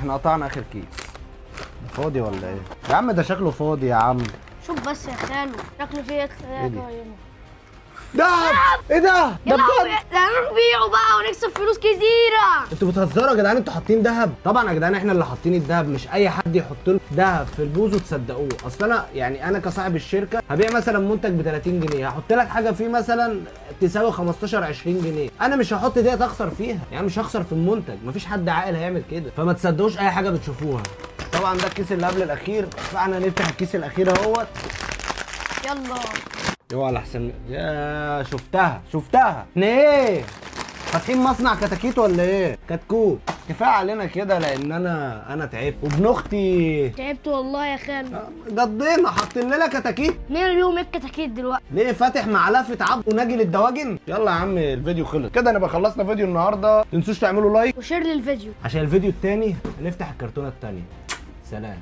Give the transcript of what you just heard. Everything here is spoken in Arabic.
احنا قطعنا اخر كيس. فاضي ولا ايه؟ يا عم ده شكله فاضي يا عم. شوف بس يا خالو شكله فيه دهب. ايه ده؟ ده بجد؟ ده نبيعه بقى ونكسب فلوس كتيرة. انتوا بتهزروا يا جدعان؟ انتوا حاطين دهب؟ طبعا يا جدعان احنا اللي حاطين الدهب، مش اي حد يحط له دهب في البوز وتصدقوه. اصل انا يعني انا كصاحب الشركه هبيع مثلا منتج ب 30 جنيه، هحط لك حاجه فيه مثلا تساوي 15 20 جنيه، انا مش هحط ديت اخسر فيها، يعني مش هخسر في المنتج، مفيش حد عاقل هيعمل كده، فما تصدقوش اي حاجه بتشوفوها. طبعا ده الكيس اللي قبل الاخير، فاحنا نفتح الكيس الاخير اهوت. يلا اوعى لحسن. يا شفتها احنا ايه؟ فاتحين مصنع كتاكيت ولا ايه؟ كتكوت. كفايه علينا كده لان انا تعبت وابن اختي تعبت والله يا خالو. قضينا حاطين لنا كتاكيت. مين اليوم الكتاكيت دلوقتي؟ ليه فاتح معلفه عبد وناجي للدواجن؟ يلا يا عم الفيديو خلص كده، نبقى خلصنا فيديو النهارده. تنسوش تعملوا لايك وشير للفيديو عشان الفيديو التاني هنفتح الكرتونه التانيه. سلام.